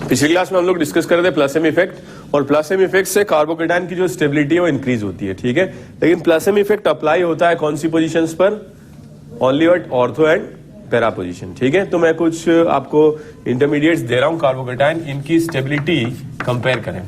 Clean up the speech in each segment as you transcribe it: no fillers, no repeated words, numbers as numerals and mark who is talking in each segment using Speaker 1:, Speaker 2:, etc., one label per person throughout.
Speaker 1: पिछली क्लास में हम लोग डिस्कस कर रहे थे प्लसएम इफेक्ट, और प्लसएम इफेक्ट से कार्बोकेटायन की जो स्टेबिलिटी है वो इंक्रीज होती है, ठीक है। लेकिन प्लसएम इफेक्ट अप्लाई होता है कौन सी पोजीशंस पर? Only at ortho and para position, ठीक है। तो मैं कुछ आपको इंटरमीडिएट्स दे रहा हूं कार्बोकेटायन, इनकी स्टेबिलिटी कंपेयर करें।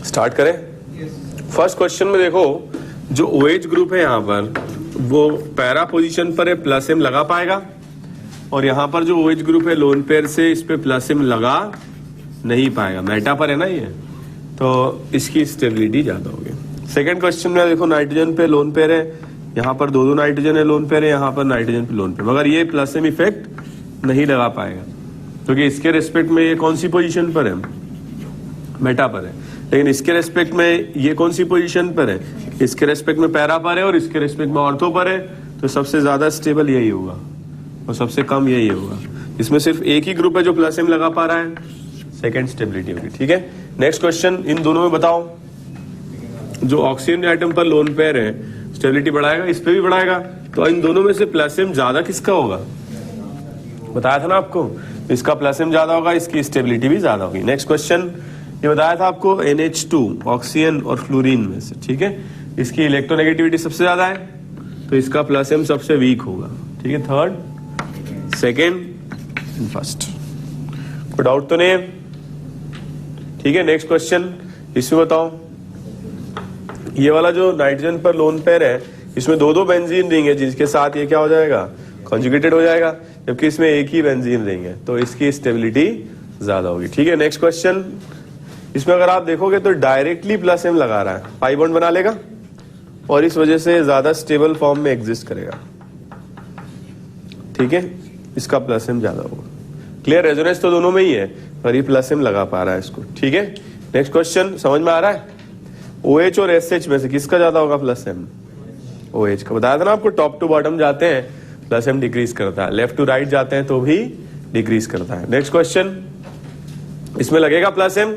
Speaker 1: स्टार्ट करें। फर्स्ट क्वेश्चन में देखो, जो OH ग्रुप है यहाँ पर वो पैरा पोजीशन पर है, प्लस एम लगा पाएगा, और यहाँ पर जो OH ग्रुप है लोन पेयर से इस पे प्लस एम लगा नहीं पाएगा, मेटा पर है ना ये, तो इसकी स्टेबिलिटी ज्यादा होगी। सेकंड क्वेश्चन में देखो, नाइट्रोजन पे लोन पेयर है, यहाँ पर दो नाइट्रोजन है लोन पेयर है, यहाँ पर नाइट्रोजन पे लोन पेयर, मगर ये प्लस एम इफेक्ट नहीं लगा पाएगा क्योंकि इसके रेस्पेक्ट में ये कौन सी पोजीशन पर है? मेटा पर है। लेकिन इसके रेस्पेक्ट में ये कौन सी पोजीशन पर है? इसके रेस्पेक्ट में पैरा पर है और इसके रेस्पेक्ट में ऑर्थो पर है, तो सबसे ज्यादा स्टेबल यही होगा और सबसे कम यही होगा। इसमें सिर्फ एक ही ग्रुप है जो प्लस एम लगा पा रहा है, सेकंड स्टेबिलिटी होगी, ठीक है। नेक्स्ट क्वेश्चन, इन दोनों में बताओ, जो ऑक्सीजन एटम पर लोन पेयर है स्टेबिलिटी बढ़ाएगा, इस पे भी बढ़ाएगा, तो इन दोनों में से प्लस एम ज्यादा किसका होगा? बताया था ना आपको, इसका प्लस एम ज्यादा होगा, इसकी स्टेबिलिटी भी ज्यादा होगी। नेक्स्ट क्वेश्चन, ये बताया था आपको NH2 ऑक्सीजन और फ्लोरीन में से, ठीक है, इसकी इलेक्ट्रोनेगेटिविटी सबसे ज्यादा है, तो इसका प्लस एम सबसे वीक होगा, ठीक है। थर्ड, सेकेंड एंड फर्स्ट, कोई डाउट तो नहीं है? ठीक है। नेक्स्ट क्वेश्चन, इसमें बताओ, ये वाला जो नाइट्रोजन पर लोन पेयर है इसमें दो बेंजीन रिंग है जिसके साथ ये क्या हो जाएगा, कॉन्जुगेटेड हो जाएगा, जबकि इसमें एक ही बेंजीन रिंग है, तो इसकी स्टेबिलिटी ज्यादा होगी। ठीक है, नेक्स्ट क्वेश्चन। इसमें अगर आप देखोगे तो डायरेक्टली प्लस एम लगा रहा है, पाई बॉन्ड बना लेगा और इस वजह से ज्यादा स्टेबल फॉर्म में एग्जिस्ट करेगा। ठीक है, इसका प्लस एम ज्यादा होगा। क्लियर, रेजोनेंस तो दोनों में ही है पर ये प्लस एम लगा पा रहा है इसको। ठीक है, नेक्स्ट क्वेश्चन समझ में आ रहा है। OH और SH में से किसका ज्यादा होगा प्लस एम? OH का। बताया था ना आपको, टॉप टू बॉटम जाते हैं प्लस एम डिक्रीज करता है, लेफ्ट टू राइट जाते हैं तो भी डिक्रीज करता है। नेक्स्ट क्वेश्चन, इसमें लगेगा प्लस एम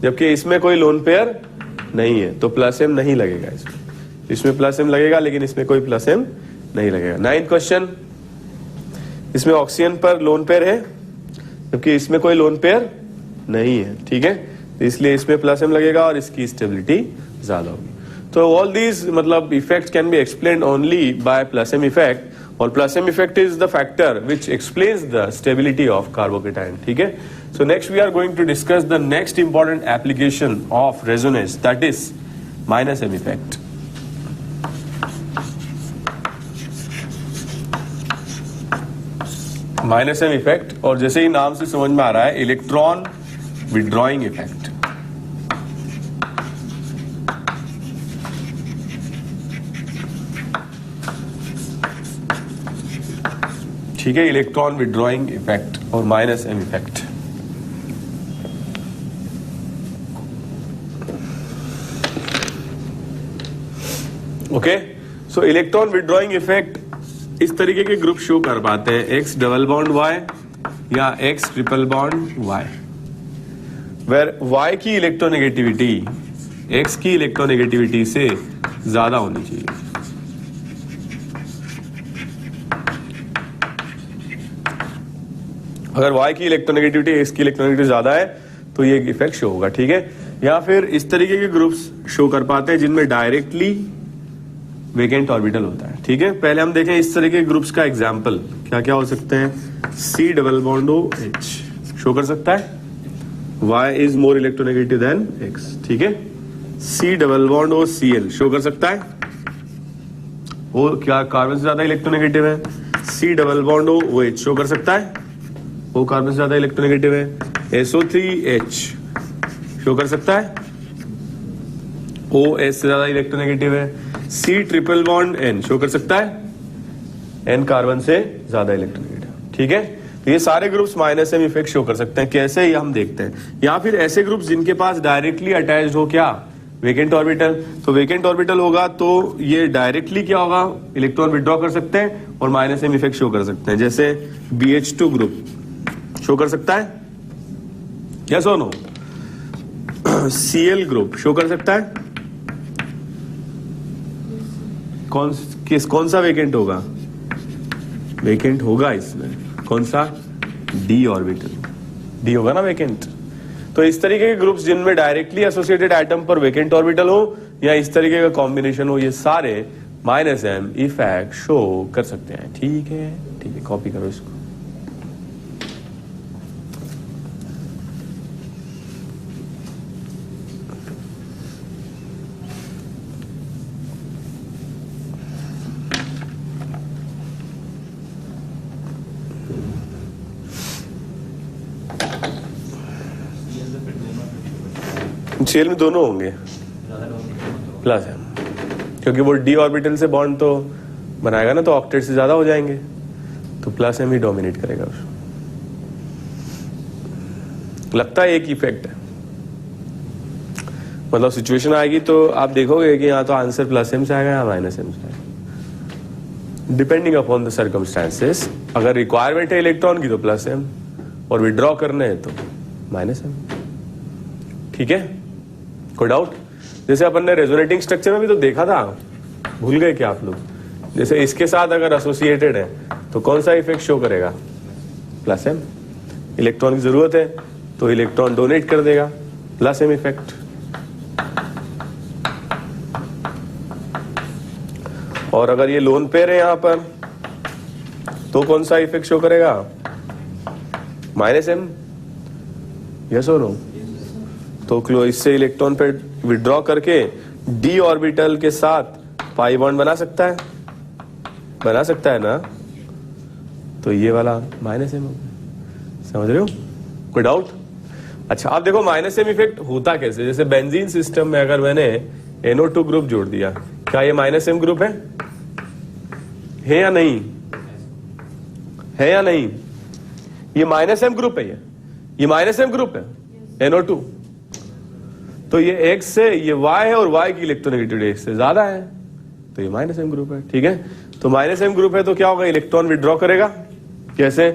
Speaker 1: जबकि इसमें कोई लोन पेयर नहीं है तो प्लस एम नहीं लगेगा। इसमें प्लस एम लगेगा लेकिन इसमें कोई प्लस एम नहीं लगेगा। 9th क्वेश्चन, इसमें ऑक्सीजन पर लोन पेयर है जबकि इसमें कोई लोन पेयर नहीं है। ठीक है, तो इसलिए इसमें प्लस एम लगेगा और इसकी स्टेबिलिटी ज्यादा होगी। तो ऑल दीज मतलब effects can be explained only by plus M effect, और plus M effect is the factor which explains the stability of carbocation. ठीक है, so next we are going to discuss the next important application of resonance, that is minus M effect. Minus M effect, और जैसे ही नाम से समझ में आ रहा है, इलेक्ट्रॉन विड्रॉइंग इफेक्ट। ठीक है, इलेक्ट्रॉन विड्रॉइंग इफेक्ट और minus M effect. Okay, so electron withdrawing effect इस तरीके के ग्रुप शो कर पाते हैं, एक्स डबल बॉन्ड वाई या X triple bond Y, where Y की इलेक्ट्रोनेगेटिविटी एक्स की इलेक्ट्रोनेगेटिविटी से ज्यादा होनी चाहिए। अगर y की इलेक्ट्रोनेगेटिविटी एक्स की इलेक्ट्रोनेगेटिविटी ज्यादा है तो ये इफेक्ट शो होगा। ठीक है, या फिर इस तरीके के ग्रुप्स शो कर पाते हैं जिनमें डायरेक्टली वेकेंट ऑर्बिटल होता है। ठीक है, पहले हम देखें इस तरह के ग्रुप्स का एग्जांपल क्या क्या हो सकते हैं। C double bond OH show कर सकता है, Y is more electronegative than X। ठीक है, C double bond OCl show कर सकता है, वो क्या कार्बन से ज्यादा इलेक्ट्रोनेगेटिव है। C double bond OH show कर सकता है, वो कार्बन से ज्यादा इलेक्ट्रोनेगेटिव है। SO3H शो कर सकता है, OS से ज्यादा इलेक्ट्रोनेगेटिव है। C triple bond N show कर सकता है, N कार्बन से ज्यादा इलेक्ट्रोनेगेटिव। ठीक है, तो ये सारे groups minus M effect show कर सकते हैं। कैसे, ये हम देखते हैं। या फिर ऐसे ग्रुप्स जिनके पास डायरेक्टली अटैच्ड हो क्या, वेकेंट ऑर्बिटल। तो वेकेंट ऑर्बिटल होगा तो ये डायरेक्टली क्या होगा, इलेक्ट्रॉन विड्रॉ कर सकते हैं और माइनस एम इफेक्ट शो कर सकते हैं। जैसे BH2 ग्रुप शो कर सकता है, यस और नो। Cl ग्रुप शो कर सकता है, कौन सा वेकेंट होगा, वेकेंट होगा इसमें कौन सा, D ऑर्बिटल, D होगा ना वेकेंट। तो इस तरीके के ग्रुप्स जिनमें डायरेक्टली एसोसिएटेड एटम पर वेकेंट ऑर्बिटल हो या इस तरीके का कॉम्बिनेशन हो, ये सारे माइनस एम इफेक्ट शो कर सकते हैं। ठीक है, ठीक है, कॉपी करो इसको। Cl में दोनों होंगे प्लस एम, क्योंकि वो D ऑर्बिटल से बॉन्ड तो बनाएगा ना, तो ऑक्टेट से ज्यादा हो जाएंगे, तो प्लस एम ही डोमिनेट करेगा उसको। लगता है एक इफेक्ट है, मतलब सिचुएशन आएगी तो आप देखोगे कि यहाँ तो आंसर प्लस एम से आएगा या माइनस एम से आएगा, डिपेंडिंग अपॉन द सर्कमस्टांसेस। अगर रिक्वायरमेंट है इलेक्ट्रॉन की तो प्लस एम, और विड्रॉ करने हैं तो माइनस एम। ठीक है, कोई डाउट। जैसे अपन ने रेजोनेटिंग स्ट्रक्चर में भी तो देखा था, भूल गए क्या आप लोग। जैसे इसके साथ अगर एसोसिएटेड है तो कौन सा इफेक्ट शो करेगा, प्लस एम। इलेक्ट्रॉन की जरूरत है तो इलेक्ट्रॉन डोनेट कर देगा, प्लस एम इफेक्ट। और अगर ये लोन पेयर है यहां पर तो कौन सा इफेक्ट शो करेगा, माइनस एम, यस और नो। तो इससे इलेक्ट्रॉन पे विड्रॉ करके D ऑर्बिटल के साथ पाई बॉन्ड बना सकता है ना, तो ये वाला माइनस एम, समझ रहे हो? कोई डाउट? अच्छा, अब देखो माइनस एम इफेक्ट होता कैसे। जैसे बेंजीन सिस्टम में अगर मैंने NO2 ग्रुप जोड़ दिया, क्या ये माइनस एम ग्रुप है या नहीं? है या नहीं? ये माइनस एम ग्रुप है, ये माइनस एम ग्रुप है NO2। तो ये X से ये Y है और Y की इलेक्ट्रोनेगेटिविटी X से ज्यादा है, तो ये माइनस एम ग्रुप है। ठीक है, तो माइनस एम ग्रुप है तो क्या होगा, इलेक्ट्रॉन विड्रॉ करेगा। कैसे?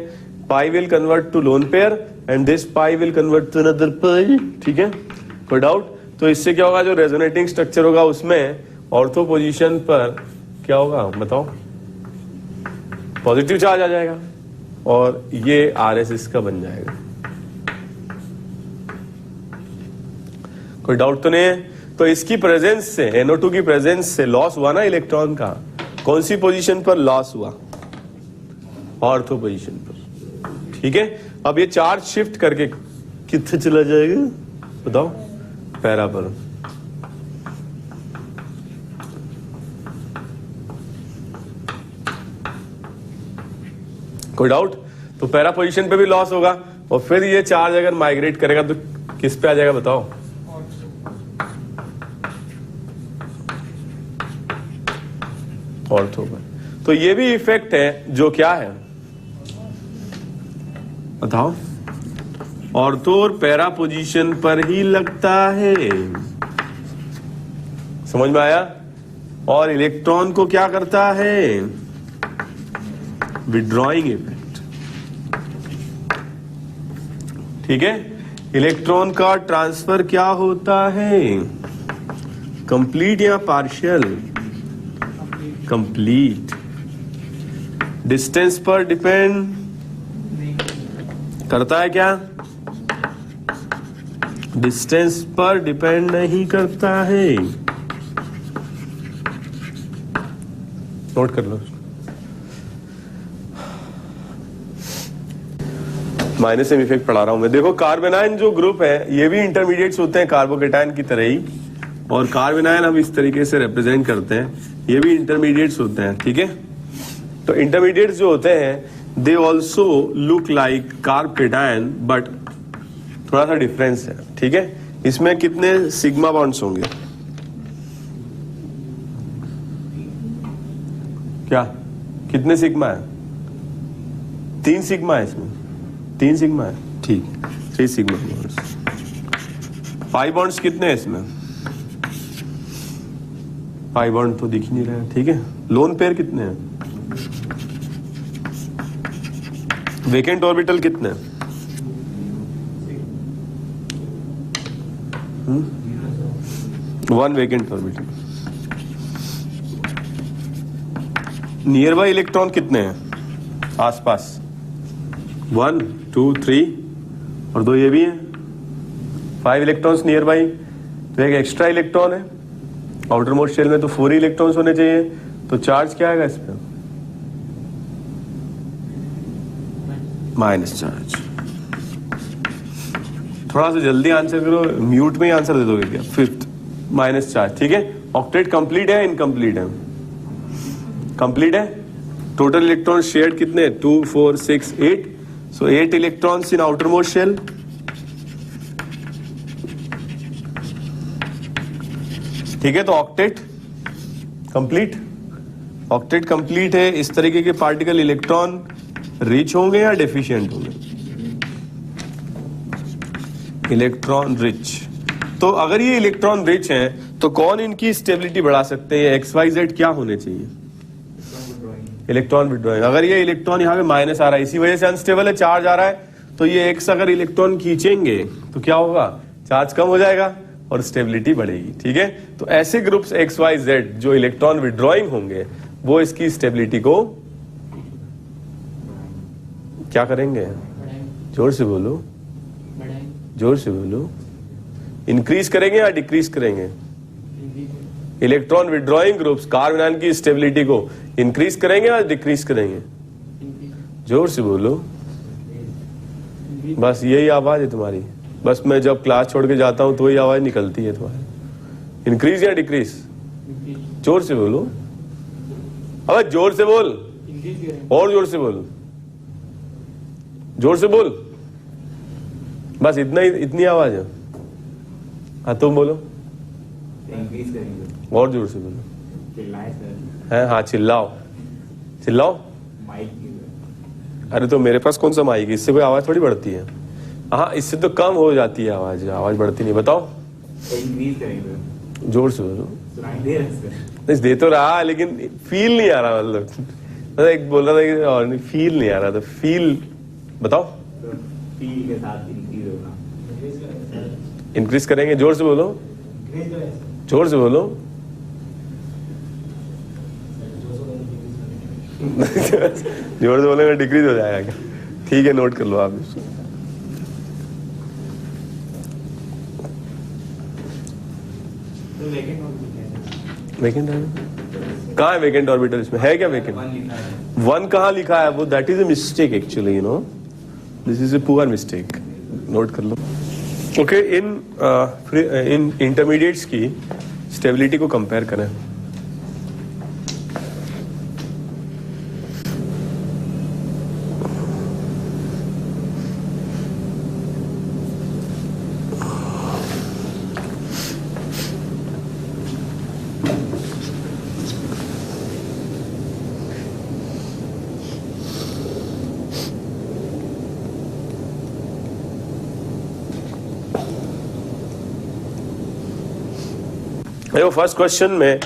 Speaker 1: Pi will convert to lone pair and this pi will convert to another pi. ठीक है, कोई डाउट? तो इससे क्या होगा, जो रेजोनेटिंग स्ट्रक्चर होगा उसमें ऑर्थो पोजीशन पर क्या होगा बताओ, पॉजिटिव चार्ज आ जाएगा और ये RS इसका बन जाएगा। कोई डाउट तो नहीं है? तो इसकी प्रेजेंस से, NO2 की प्रेजेंस से लॉस हुआ ना इलेक्ट्रॉन का, कौन सी पोजीशन पर लॉस हुआ? ऑर्थो पोजीशन पर। ठीक है, अब ये चार्ज शिफ्ट करके कितने चला जाएगा बताओ? पैरा पर। कोई डाउट? तो पैरा पोजीशन पे भी लॉस होगा और फिर ये चार्ज अगर माइग्रेट करेगा तो किस पे आ जाएगा बताओ? ऑर्थो पर। तो ये भी इफेक्ट है जो क्या है बताओ? ऑर्थो और पैरा पोजीशन पर ही लगता है। समझ में आया? और इलेक्ट्रॉन को क्या करता है? Withdrawing effect. ठीक है, इलेक्ट्रॉन का ट्रांसफर क्या होता है, कंप्लीट या पार्शियल? कंप्लीट। डिस्टेंस पर डिपेंड करता है क्या? डिस्टेंस पर डिपेंड नहीं करता है। नोट कर लो। माइनस एम इफेक्ट पढ़ा रहा हूं मैं। देखो कार्बेनाइन जो ग्रुप है ये भी इंटरमीडिएट्स होते हैं कार्बोकेटाइन की तरह ही, और कार्बेनाइन हम इस तरीके से रिप्रेजेंट करते हैं, ये भी इंटरमीडिएट्स होते हैं। ठीक है, तो इंटरमीडिएट्स जो होते हैं they also look like carbocation but थोड़ा सा डिफरेंस है। ठीक है, इसमें कितने सिग्मा बॉन्ड्स होंगे? क्या कितने सिग्मा है? 3 सिग्मा है इसमें, 3 सिग्मा है। ठीक, 3 सिग्मा बॉन्ड्स। पाई बॉन्ड्स कितने हैं इसमें? पाई बॉन्ड तो दिख ही नहीं रहा है। ठीक है, लोन पेयर कितने हैं? वेकेंट ऑर्बिटल कितने हैं? 1 vacant orbital. Near by electron कितने हैं आसपास? 1 2 3 और 2 ये भी हैं, 5 इलेक्ट्रॉन्स नियर बाई। तो एक एक्स्ट्रा इलेक्ट्रॉन है आउटर मोस्ट शेल में, तो 4 इलेक्ट्रॉन्स होने चाहिए। तो चार्ज क्या आएगा इस पे? Minus charge. थोड़ा सा जल्दी आंसर करो, म्यूट में ही आंसर दे दोगे क्या? 5th minus charge. ठीक है, ऑक्टेट कंप्लीट है इनकम्प्लीट है? कंप्लीट है। टोटल इलेक्ट्रॉन शेयर्ड कितने? 2 4 6 8। So 8 electrons in outermost shell. ठीक है, तो ऑक्टेट कंप्लीट। ऑक्टेट कंप्लीट है। इस तरीके के पार्टिकल इलेक्ट्रॉन रिच होंगे या डेफिशिएंट होंगे? Electron rich. तो अगर ये इलेक्ट्रॉन रिच हैं तो कौन इनकी स्टेबिलिटी बढ़ा सकते हैं? XYZ क्या होने चाहिए? Electron withdrawing. अगर ये इलेक्ट्रॉन यहाँ पे माइनस आ रहा है, इसी वजह से अनस्टेबल है, चार्ज आ रहा है, तो ये X अगर इलेक्ट्रॉन खींचेंगे तो क्या होगा? चार्ज कम हो जाएगा और स्टेबिलिटी बढ़ेगी। ठीक है, तो ऐसे ग्रुप्स XYZ जो इलेक्ट्रॉन विड्रॉइंग होंगे वो इसकी स्टेबिलिटी को क्या करेंगे? जोर से बोलो, जोर से बोलो। इंक्रीज करेंगे या डिक्रीज करेंगे? इलेक्ट्रॉन विड्रॉइंग ग्रुप्स कार्बोनाइन की स्टेबिलिटी को इंक्रीज करेंगे या डिक्रीज करेंगे? जोर से बोलो। बस यही आवाज है तुम्हारी। बस मैं जब क्लास छोड़ के जाता हूं तो वही आवाज निकलती है तुम्हारी। इंक्रीज या डिक्रीज? जोर से बोलो, अबे जोर से बोल, और जोर से बोल, जोर से बोल, बस इतना ही, इतनी आवाज है। हाँ तुम बोलो,
Speaker 2: इंक्रीज करेंगे,
Speaker 1: और जोर से बोलो।
Speaker 2: चिल्लाए सर,
Speaker 1: है हाँ, चिल्लाओ चिल्लाओ।
Speaker 2: माइक की
Speaker 1: अरे तो मेरे पास कौन सा माइक है, इससे कोई आवाज थोड़ी बढ़ती है। हाँ इससे तो कम हो जाती है आवाज, आवाज बढ़ती नहीं। बताओ,
Speaker 2: इंक्रीज करेंगे,
Speaker 1: जोर से बोलो।
Speaker 2: सुनाई दे रहा है सर?
Speaker 1: दे तो रहा लेकिन फील नहीं आ रहा, मतलब एक बोल रहा था कि और नहीं, फील नहीं आ रहा था, फील बताओ।
Speaker 2: तो फील के साथ इंक्रीज होना,
Speaker 1: इंक्रीज करेंगे, जोर से बोलो, जोर से बोलो। जोर से बोलेंगे डिक्रीज हो जाएगा क्या? ठीक है, नोट कर लो आप इसको।
Speaker 2: तो वेकेंट
Speaker 1: वेकेंट कहाँ है? वेकेंट ऑर्बिटल इसमें है क्या? वेकेंट वन कहाँ लिखा है वो? That is a mistake actually, you know, this is a poor mistake, note कर लो। ओके, इन इंटरमीडिएट्स की स्टेबिलिटी को कंपेयर करें। देखो फर्स्ट क्वेश्चन में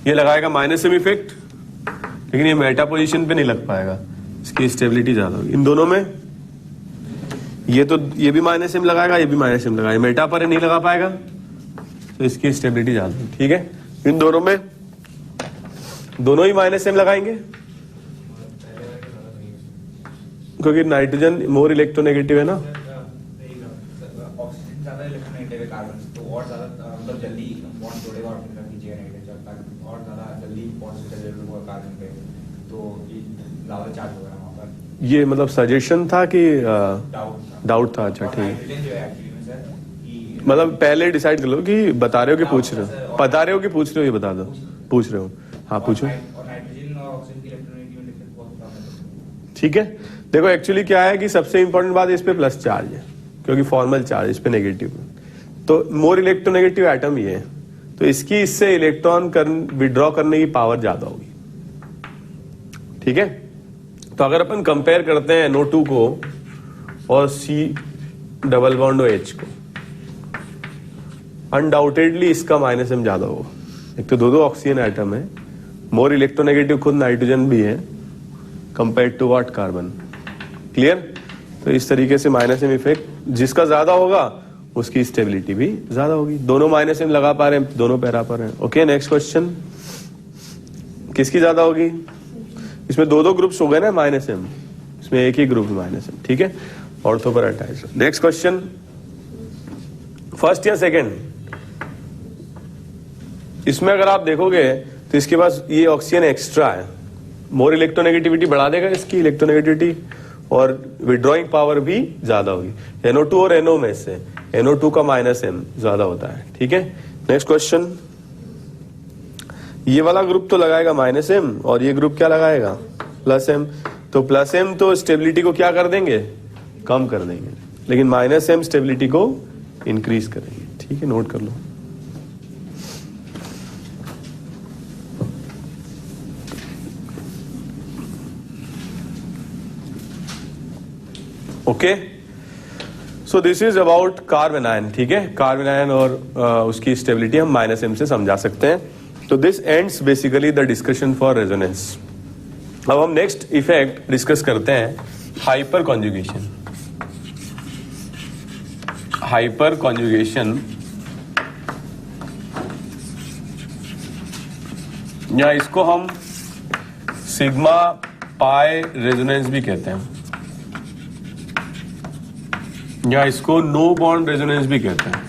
Speaker 1: ये लगाएगा माइनस एम इफेक्ट, लेकिन ये मेटा पोजीशन पे नहीं लग पाएगा, इसकी स्टेबिलिटी ज्यादा होगी। इन दोनों में ये भी माइनस एम लगाएगा, ये भी माइनस एम लगाएगा, मेटा पर नहीं लगा पाएगा, तो इसकी स्टेबिलिटी ज्यादा होगी। ठीक है, इन दोनों में दोनों ही माइनस एम लगाएंगे, क्योंकि नाइट्रोजन मोर इलेक्ट्रोनेगेटिव है ना।
Speaker 2: ऑक्सीजन ज्यादा इलेक्ट्रोनेगेटिव है, कार्बन तो और ज्यादा मतलब जल्दी बॉन्ड जोड़ेगा और फिर नीचे नेगेटिव चलता है और ज्यादा जल्दी पॉजिटिव चल जाएगा कार्बन पे, तो ज्यादा चार्ज होगा वहां पर।
Speaker 1: ये मतलब सजेशन था कि डाउट था? अच्छा ठीक है,
Speaker 2: नाइट्रोजन जो है एक्चुअली में सर कि
Speaker 1: मतलब पहले डिसाइड कर लो कि बता रहे हो कि पूछ रहे हो, बता रहे हो कि पूछ रहे हो, ये बता दो। पूछ रहे हो, हाँ पूछो।
Speaker 2: और नाइट्रोजन और ऑक्सीजन की इलेक्ट्रोनेगेटिव डिफरेंस बहुत कम है।
Speaker 1: ठीक है, देखो एक्चुअली क्या है कि सबसे इंपॉर्टेंट बात इस पे प्लस चार्ज है, क्योंकि फॉर्मल चार्ज इस पे नेगेटिव है, तो मोर इलेक्ट्रोनेगेटिव एटम ये है, तो इसकी इससे इलेक्ट्रॉन विड्रॉ करने की पावर ज्यादा होगी। ठीक है, तो अगर अपन कंपेयर करते हैं NO2 को और C डबल बॉन्ड OH को, अनडाउटेडली इसका माइनस एम ज्यादा होगा। एक तो दो ऑक्सीजन एटम है, मोर इलेक्ट्रोनेगेटिव खुद नाइट्रोजन भी है compare to what, carbon. Clear? तो इस तरीके से माइनस एम इफेक्ट जिसका ज्यादा होगा उसकी स्टेबिलिटी भी ज्यादा होगी। दोनों माइनस एम लगा पा रहे हैं, दोनों पैरा पा रहे हैं। ओके, नेक्स्ट क्वेश्चन, किसकी ज्यादा होगी? इसमें दो ग्रुप्स हो गए ना माइनस एम, इसमें एक ही ग्रुप माइनस एम। ठीक है, ऑर्थो पर अटैच। नेक्स्ट क्वेश्चन, फर्स्ट या सेकेंड? इसमें अगर आप देखोगे तो इसके पास ये ऑक्सीजन एक्स्ट्रा है, मोर इलेक्ट्रोनेगेटिविटी बढ़ा देगा इसकी इलेक्ट्रोनेगेटिविटी, और विड्रॉइंग पावर भी ज्यादा होगी। NO2 और NO में से NO2 का माइनस एम ज्यादा होता है। ठीक है, नेक्स्ट क्वेश्चन, ये वाला ग्रुप तो लगाएगा माइनस एम और ये ग्रुप क्या लगाएगा? Plus M. तो प्लस एम तो स्टेबिलिटी को क्या कर देंगे? कम कर देंगे, लेकिन माइनस एम स्टेबिलिटी को इंक्रीज करेंगे। ठीक है, नोट कर लो। Okay, so this is about carbanion. ठीक है, कार्बन आयन और उसकी स्टेबिलिटी हम माइनस एम से समझा सकते हैं। तो this ends basically the discussion for resonance. अब हम नेक्स्ट इफेक्ट डिस्कस करते हैं, हाइपर कॉन्जुगेशन। हाइपर कॉन्जुगेशन या इसको हम सिग्मा पाई रेजोनेंस भी कहते हैं, या इसको नो बॉन्ड रेजोनेंस भी कहते हैं।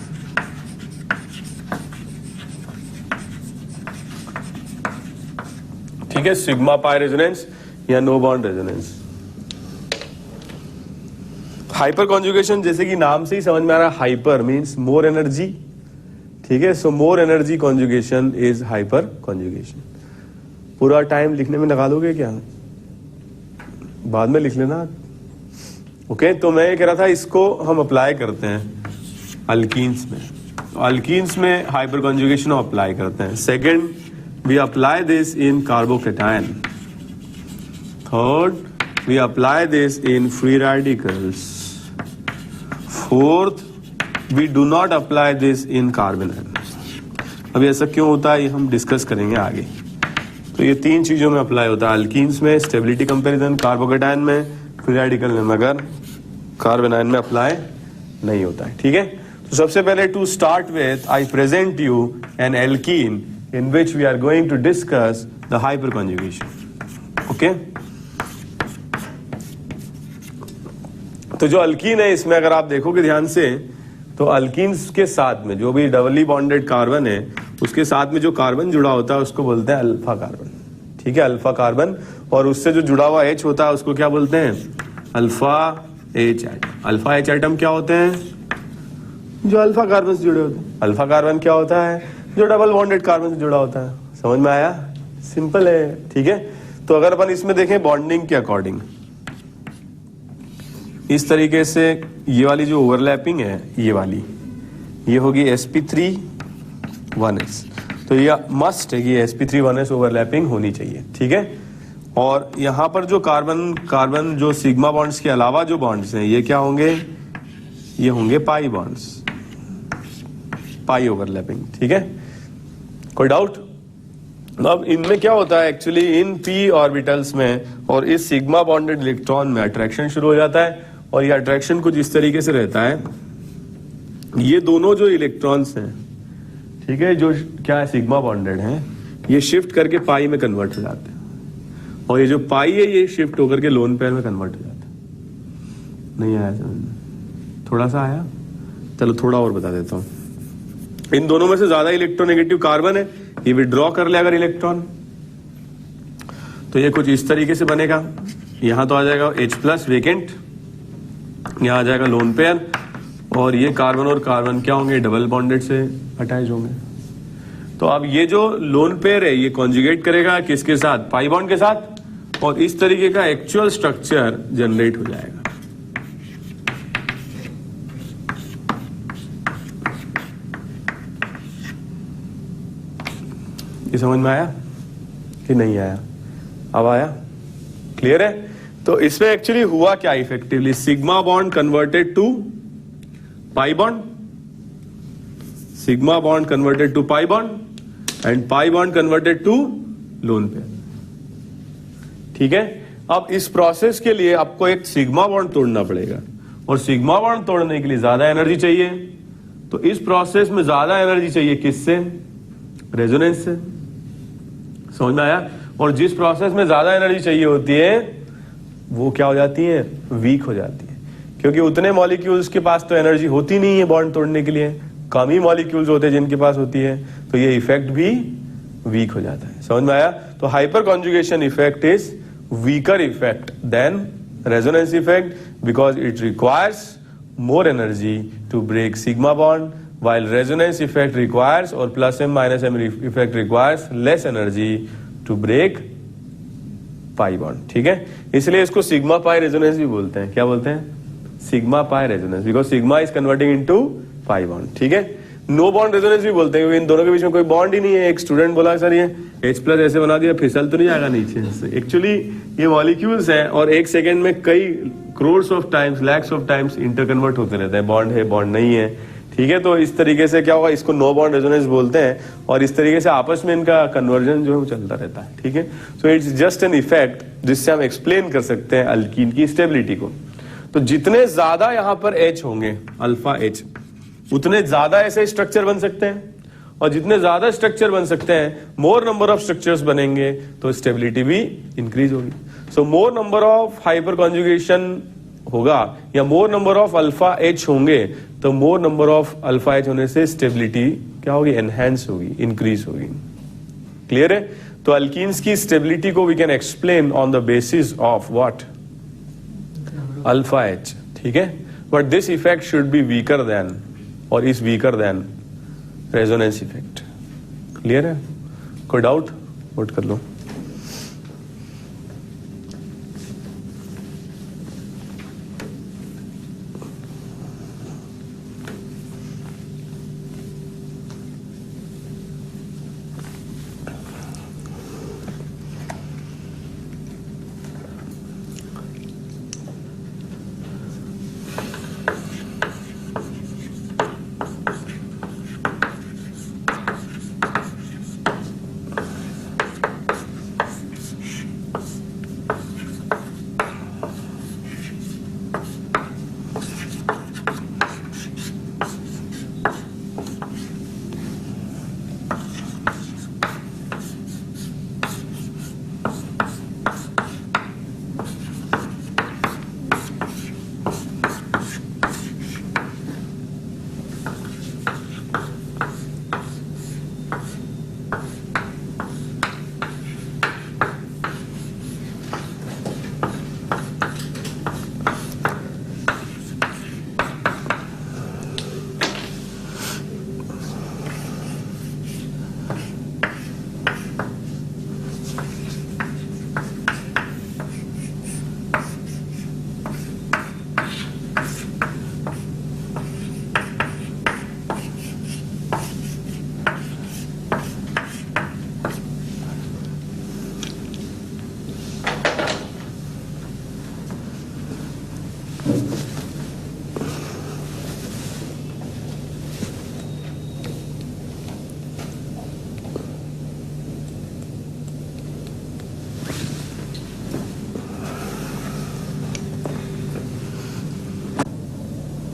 Speaker 1: ठीक है, सिग्मा पाई रेजोनेंस या no bond resonance. Hyperconjugation जैसे कि नाम से ही समझ में आ रहा है, हाइपर मींस मोर एनर्जी, ठीक है. So more energy conjugation is hyperconjugation. पूरा टाइम लिखने में लगा दोगे क्या? बाद में लिख लेना. ओके, तो मैं ये कह रहा था इसको हम अप्लाई करते हैं अल्कीन्स में. अल्कीन्स में हाइपर कॉन्जुगेशन अप्लाई करते हैं. Second, we apply this in carbocation. Third, we apply this in free radicals. Fourth, we do not apply this in carbon ions. अभी ऐसा क्यों होता है ये हम डिस्कस करेंगे आगे. तो ये 3 चीजों में अप्लाई होता है. अल्कीन्स में स्टेबिलिटी कंपैरिजन, कार्बोकेटायन में, फ्री रेडिकल में, मगर कार्बन आयन में अप्लाई नहीं होता है. ठीक है. तो सबसे पहले to start with I present you an alkene in which we are going to discuss the hyperconjugation. Okay. तो जो अल्कीन है इसमें अगर आप देखोगे ध्यान से तो अल्कीन्स के साथ में जो भी डबली बॉन्डेड कार्बन है उसके साथ में जो कार्बन जुड़ा होता है उसको बोलते हैं अल्फा कार्बन. ठीक है, अल्फा कार्बन. और उससे जो जुड़ा हुआ H होता है उसको क्या बोलते हैं? Alpha H atom. Alpha H atom क्या होते हैं? जो अल्फा कार्बन से जुड़े होते हैं. अल्फा कार्बन क्या होता है? जो डबल बॉन्डेड कार्बन से जुड़ा होता है. समझ में आया? सिंपल है. ठीक है. तो अगर अपन इसमें देखें बॉन्डिंग के अकॉर्डिंग, इस तरीके से ये वाली जो ओवरलैपिंग है ये वाली, ये होगी sp3 1s. तो ये मस्ट है कि sp3 1s ओवरलैपिंग होनी चाहिए. ठीक है. और यहां पर जो कार्बन जो सिग्मा बॉन्ड्स के अलावा जो बॉन्ड्स हैं ये क्या होंगे? ये होंगे पाई बॉन्ड्स, पाई ओवरलैपिंग. ठीक है. कोई डाउट? अब इनमें क्या होता है एक्चुअली, इन p ऑर्बिटल्स में और इस सिग्मा बॉन्डेड इलेक्ट्रॉन में अट्रैक्शन शुरू हो जाता है. और ये अट्रैक्शन कुछ इस तरीके से रहता है. ये दोनों जो इलेक्ट्रॉन्स हैं, ठीक है, जो क्या है सिग्मा बॉन्डेड हैं, ये शिफ्ट करके पाई में कन्वर्ट हो जाते हैं. और ये जो पाई है ये शिफ्ट होकर के लोन पेयर में कन्वर्ट हो जाता है. नहीं आया समझ में? थोड़ा सा आया? चलो थोड़ा और बता देता हूं. इन दोनों में से ज्यादा इलेक्ट्रोनेगेटिव कार्बन है, ये विड्रॉ कर ले अगर इलेक्ट्रॉन तो ये कुछ इस तरीके से बनेगा. यहां तो आ जाएगा H+ वेकेंट, यहां आ जाएगा लोन पेयर. और ये कार्बन और कार्बन क्या होंगे? डबल बॉन्डेड से अटैच होंगे. तो अब ये जो लोन पेयर है ये कॉन्जुगेट करेगा किसके साथ? पाई बॉन्ड के साथ. और इस तरीके का एक्चुअल स्ट्रक्चर जनरेट हो जाएगा. ये समझ में आया कि नहीं आया? अब आया? क्लियर है? तो इसमें एक्चुअली हुआ क्या effectively? Sigma bond converted to pi bond, sigma bond converted to pi bond and pi bond converted to lone pair. ठीक है. अब इस प्रोसेस के लिए आपको एक सिग्मा बॉन्ड तोड़ना पड़ेगा और सिग्मा बॉन्ड तोड़ने के लिए ज्यादा एनर्जी चाहिए. तो इस प्रोसेस में ज्यादा एनर्जी चाहिए किससे? रेजोनेंस से. समझ में आया? और जिस प्रोसेस में ज्यादा एनर्जी चाहिए होती है वो क्या हो जाती है? वीक हो जाती है. क्योंकि उतने मॉलिक्यूल्स के पास तो एनर्जी होती नहीं है बॉन्ड तोड़ने के लिए, कम ही मॉलिक्यूल्स होते हैं जिनके पास होती है. तो ये इफेक्ट भी वीक हो जाता है. समझ में आया? तो hyperconjugation effect is weaker effect than resonance effect because it requires more energy to break sigma bond, while resonance effect requires or plus m minus m effect requires less energy to break pi bond. ठीक है. इसलिए इसको sigma pi resonance भी बोलते हैं. क्या बोलते हैं? Sigma pi resonance, because sigma is converting into pi bond. ठीक है. नो बॉन्ड रेजोनेंस भी बोलते हैं क्योंकि इन दोनों के बीच में कोई बॉन्ड ही नहीं है. एक स्टूडेंट बोला सर ये H+ ऐसे बना दिया, फिसल तो नहीं जाएगा नीचे? एक्चुअली ये मॉलिक्यूल्स हैं और एक सेकेंड में कई crores of times, lakhs of times interconvert होते रहते हैं. बॉन्ड है, बॉन्ड नहीं है. ठीक है. तो इस तरीके से क्या होगा, इसको नो बॉन्ड रेजोनेंस बोलते हैं और इस तरीके से आपस में इनका कन्वर्जन जो है वो चलता रहता है. ठीक है. So it's just an effect जिससे हम एक्सप्लेन कर सकते हैं अल्कीन की स्टेबिलिटी को. तो जितने ज्यादा यहां पर H होंगे, अल्फा H, उतने ज्यादा ऐसे स्ट्रक्चर बन सकते हैं. और जितने ज्यादा स्ट्रक्चर बन सकते हैं, मोर नंबर ऑफ स्ट्रक्चर्स बनेंगे तो स्टेबिलिटी भी इंक्रीज होगी. So more number of hyperconjugation होगा या more number of alpha H होंगे तो more number of alpha H होने से स्टेबिलिटी क्या होगी? एनहेंस होगी, इंक्रीज होगी. क्लियर है? तो अल्कीन्स की स्टेबिलिटी को we can explain on the basis of what? Alpha H. ठीक है. But this effect should be weaker than और is weaker than resonance effect. Clear है? कोई डाउट? नोट कर लो।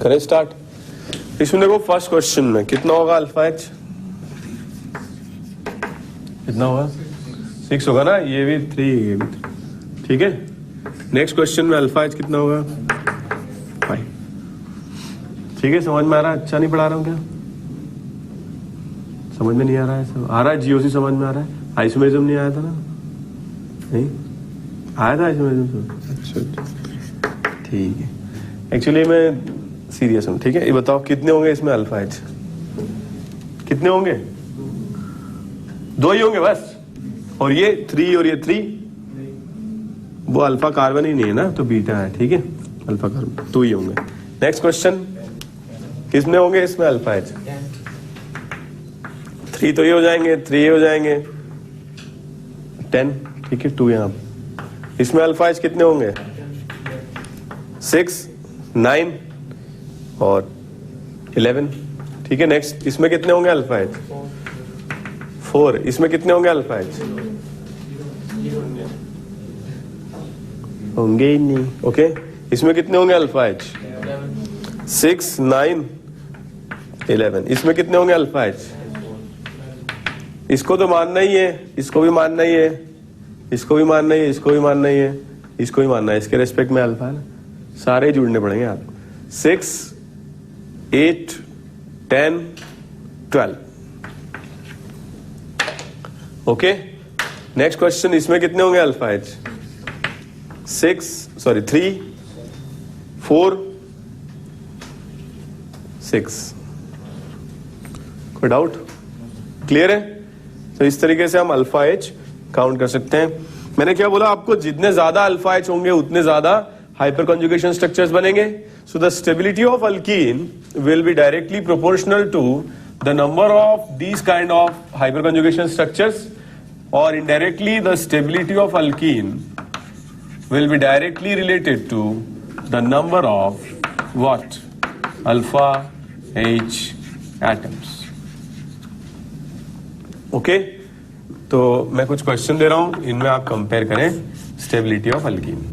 Speaker 1: करें स्टार्ट। इसमें देखो फर्स्ट क्वेश्चन में कितना होगा अल्फा एच? कितना होगा? 6 होगा ना, ये भी 3, ये भी 3। ठीक है, नेक्स्ट क्वेश्चन में अल्फा एच कितना होगा? 5। ठीक है, समझ में आ रहा है? अच्छा नहीं पढ़ा रहा हूँ क्या? समझ में नहीं आ रहा है? सब आ रहा है? जीओसी समझ में आ रहा है? आइसोमेरिज्म नहीं आया था ना? नहीं आया था आइसोमेरिज्म? अच्छा ठीक है। एक्चुअली मैं सीरियस हूँ। ठीक है, ये बताओ कितने होंगे इसमें अल्फा एच? कितने होंगे? 2 ही होंगे बस। और ये 3 और ये 3 वो अल्फा कार्बन ही नहीं है ना, तो बीटा है। ठीक है, अल्फा कार्बन 2 ही होंगे। नेक्स्ट क्वेश्चन, कितने होंगे इसमें अल्फा एच? 3 तो ये हो जाएंगे, 3 हो जाएंगे, 10। ठीक है, 2 यहाँ। इसमें अल्फा एच कितने होंगे? 6, 9 और 11। ठीक है, नेक्स्ट इसमें कितने होंगे अल्फा एच? 4। इसमें कितने होंगे अल्फा एच? होंगे ही नहीं। ओके, इसमें कितने होंगे अल्फा एच? 6, 9, 11। इसमें कितने होंगे अल्फा एच? इसको तो मानना ही है, इसको भी मानना ही है, इसको भी मानना ही है, इसको भी मानना ही है, इसको भी मानना है। इसके रेस्पेक्ट में अल्फा है ना, सारे ही जुड़ने पड़ेंगे आपको। 6, 8, 10, 12। ओके, नेक्स्ट क्वेश्चन, इसमें कितने होंगे अल्फा एच? 3, 4, 6। कोई डाउट? क्लियर है? तो इस तरीके से हम अल्फा एच काउंट कर सकते हैं। मैंने क्या बोला आपको? जितने ज्यादा अल्फा एच होंगे उतने ज्यादा हाइपर कंजुगेशन स्ट्रक्चर्स बनेंगे। So the stability of alkene will be directly proportional to the number of these kind of hyperconjugation structures, or indirectly the stability of alkene will be directly related to the number of what? Alpha H atoms. Okay? तो मैं कुछ question दे रहा हूं, इनमें आप compare करें stability of alkyne.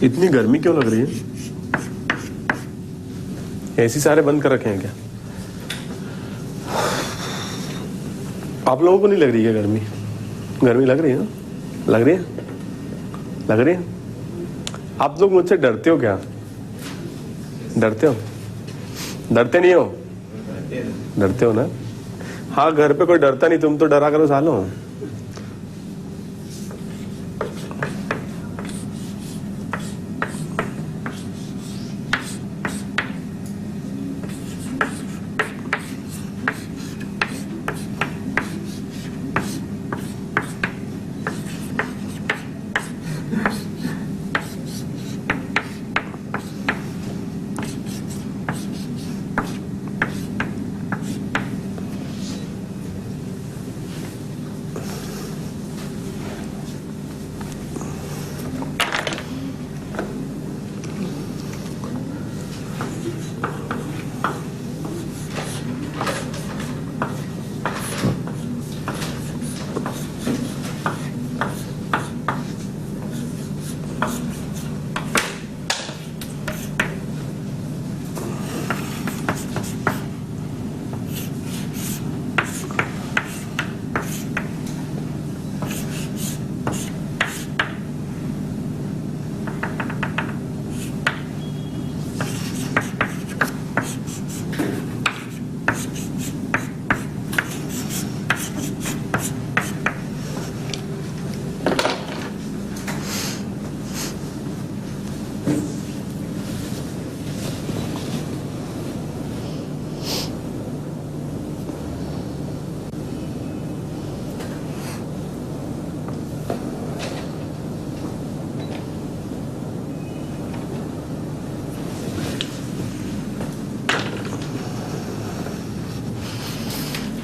Speaker 1: इतनी गर्मी क्यों लग रही है? एसी सारे बंद कर रखे हैं क्या? आप लोगों को नहीं लग रही है गर्मी? गर्मी लग रही है ना? लग रही है? लग रही है? आप लोग मुझसे डरते हो क्या? डरते हो? डरते नहीं हो? डरते हो ना? हाँ, घर पे कोई डरता नहीं, तुम तो डरा करो सालों।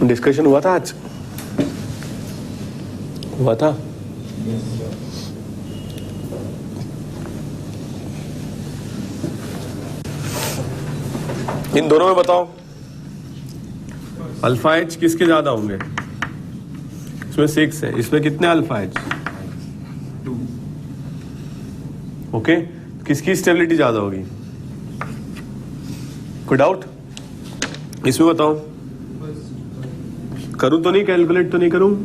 Speaker 1: डिस्कशन हुआ था आज? हुआ था? इन दोनों में बताओ, अल्फा एच किसके ज्यादा होंगे? इसमें 6 है, इसमें कितने अल्फा एच?
Speaker 2: 2।
Speaker 1: ओके, किसकी स्टेबिलिटी ज्यादा होगी? कोई डाउट? इसमें बताओ। करूं तो नहीं, कैलकुलेट तो नहीं करूं?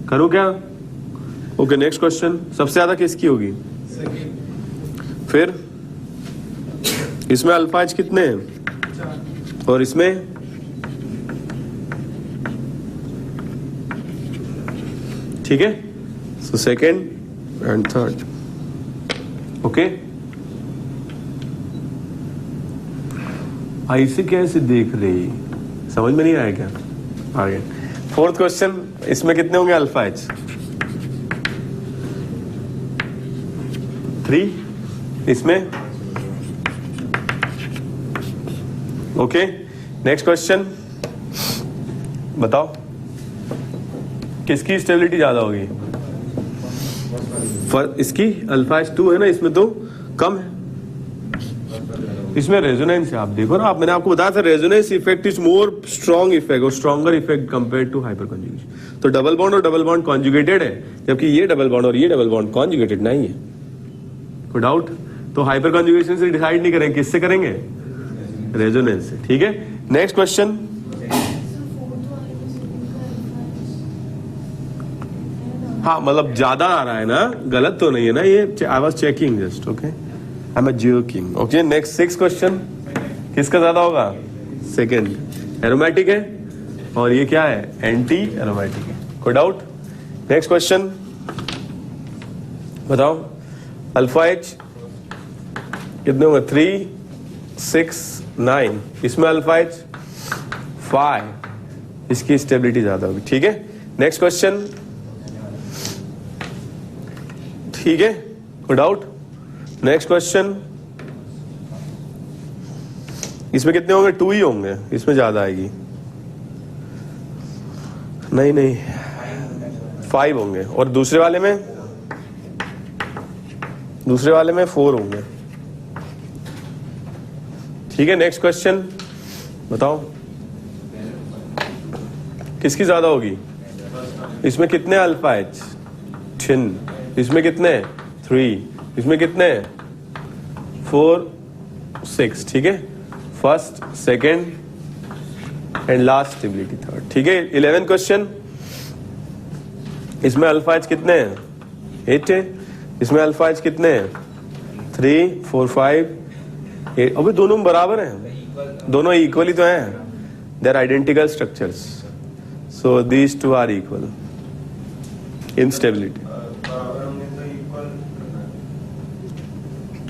Speaker 1: करूं क्या? Okay, next question. सबसे ज्यादा किसकी होगी? फिर इसमें अल्फा एच कितने हैं और इसमें? ठीक है, so second and third. Okay, ऐसे कैसे देख रही? समझ में नहीं आया क्या? आगे फोर्थ क्वेश्चन, इसमें कितने होंगे अल्फा एच? 3। इसमें? ओके, नेक्स्ट क्वेश्चन बताओ, किसकी स्टेबिलिटी ज्यादा होगी? इसकी अल्फा एच 2 है ना, इसमें तो कम है। इसमें रेजोनेंस है, आप देखो ना, मैंने आपको बताया था resonance effect is more strong effect और stronger effect compare to hyperconjugation. तो डबल बॉन्ड और डबल बॉन्ड कॉन्जुगेटेड है, जबकि ये डबल बॉन्ड और ये डबल बॉन्ड कॉन्जुगेटेड नहीं है। कोई डाउट? तो हाइपर कॉन्जुगेशन से डिसाइड नहीं करेंगे, किससे करेंगे? रेजोनेंस से। ठीक है, नेक्स्ट क्वेश्चन। हाँ, मतलब ज्यादा आ रहा है ना, गलत तो नहीं है ना ये? I was checking just. Okay, I am joking. Okay, next 6 question, किसका ज्यादा होगा? सेकेंड। एरोमेटिक है और ये क्या है? एंटी एरोमेटिक है। कोई डाउट? नेक्स्ट क्वेश्चन बताओ, अल्फा एच कितने होंगे? 3, 6, 9। इसमें अल्फा एच 5, इसकी स्टेबिलिटी ज्यादा होगी। ठीक है, नेक्स्ट क्वेश्चन। ठीक है, कोई डाउट? नेक्स्ट क्वेश्चन, इसमें कितने होंगे? 2 ही होंगे, इसमें ज्यादा आएगी। नहीं नहीं, 5 होंगे और दूसरे वाले में 4 होंगे। ठीक है, नेक्स्ट क्वेश्चन बताओ, किसकी ज्यादा होगी? इसमें कितने अल्फा एच? 10। इसमें कितने? 3। इसमें कितने हैं? 4 6, ठीक है, first second and last stability third, ठीक है। 11 क्वेश्चन, इसमें अल्फा एच कितने हैं? 8 है। इसमें अल्फा एच कितने हैं? 3 4 5 8। अबे दोनों में बराबर हैं, दोनों इक्वली तो हैं, they are identical structures, so these two are equal in stability.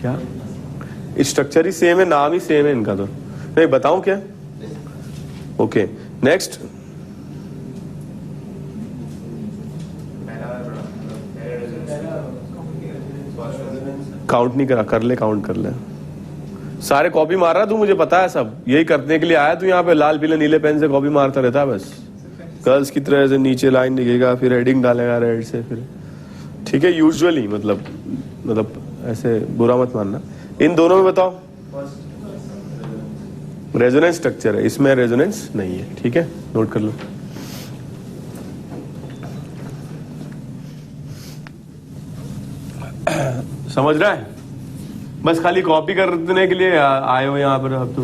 Speaker 1: क्या स्ट्रक्चर ही सेम है, नाम ही सेम है इनका, तो मैं बताऊं क्या? Okay, next. काउंट नहीं करा, कर ले, काउंट कर ले। सारे कॉपी मार रहा तू, मुझे पता है सब, यही करने के लिए आया तू यहाँ पे, लाल पीले नीले पेन से कॉपी मारता रहता है बस। गर्ल्स की तरह से नीचे लाइन लिखेगा, फिर हेडिंग डालेगा रेड से, फिर ठीक है, यूजुअली मतलब ऐसे बुरा मत मानना। इन दोनों में बताओ, रेजोनेंस स्ट्रक्चर है, इसमें रेजोनेंस नहीं है, ठीक है, नोट कर लो। समझ रहा है? बस खाली कॉपी करने के लिए आए हो यहाँ पर अब तो,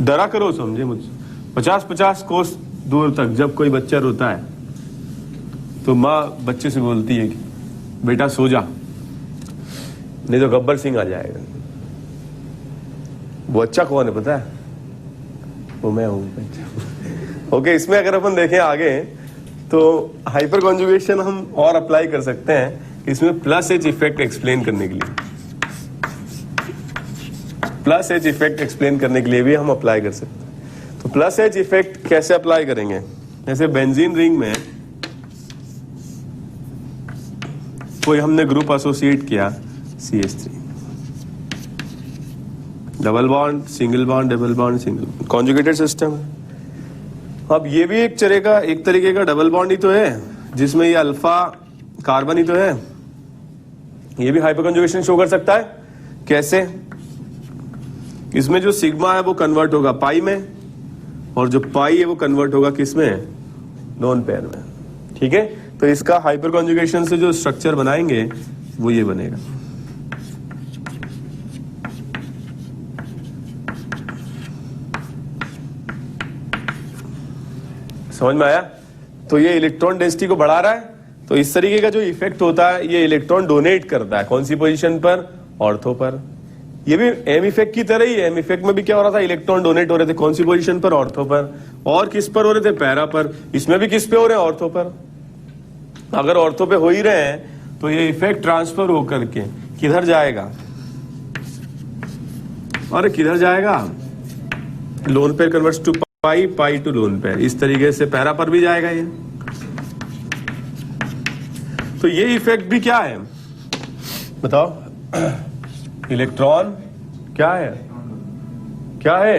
Speaker 1: डरा करो, समझे मुझसे। 50-50 कोस दूर तक जब कोई बच्चा रोता है तो माँ बच्चे से बोलती है कि बेटा सो जा, नहीं तो गब्बर सिंह आ जाएगा। वो अच्छा कौन है पता है? वो मैं हूं। ओके, इसमें अगर अपन देखें आगे तो हाइपर कॉन्जुगेशन हम और अप्लाई कर सकते हैं इसमें, प्लस एच इफेक्ट एक्सप्लेन करने के लिए, प्लस एच इफेक्ट एक्सप्लेन करने के लिए भी हम अप्लाई कर सकते हैं। तो प्लस एच इफेक्ट कैसे अप्लाई करेंगे? जैसे बेंजीन रिंग में कोई हमने ग्रुप एसोसिएट किया CH3, double bond, single bond, double bond, single, conjugated system है। अब ये भी एक तरीके का डबल बॉन्ड ही तो है, जिसमें ये अल्फा कार्बन ही तो है, ये भी हाइपर कॉन्जुगेशन शो कर सकता है। कैसे? इसमें जो सिग्मा है वो कन्वर्ट होगा पाई में, और जो पाई है वो कन्वर्ट होगा किसमें? लोन पेयर में, ठीक है। तो इसका हाइपर कॉन्जुगेशन से जो स्ट्रक्चर बनाएंगे वो ये बनेगा। समझ में आया? तो ये इलेक्ट्रॉन डेंसिटी को बढ़ा रहा है, तो इस तरीके का जो इफेक्ट होता है ये इलेक्ट्रॉन डोनेट करता है, कौन सी पोजीशन पर? ऑर्थो पर। ये भी एम इफेक्ट की तरह ही है। एम इफेक्ट में भी क्या हो रहा था? इलेक्ट्रॉन डोनेट हो रहे थे, कौन सी पोजीशन पर? ऑर्थो पर। और किस पर हो रहे थे? पैरा पर। इसमें भी किस पे हो रहे हैं? ऑर्थो पर। अगर ऑर्थो पे हो ही रहे हैं तो ये इफेक्ट ट्रांसफर होकर के किधर जाएगा? अरे किधर जाएगा? Lone pair converts to pi, pi to lone pair, इस तरीके से पैरा पर भी जाएगा ये। तो ये इफेक्ट भी क्या है बताओ? इलेक्ट्रॉन क्या है? क्या है?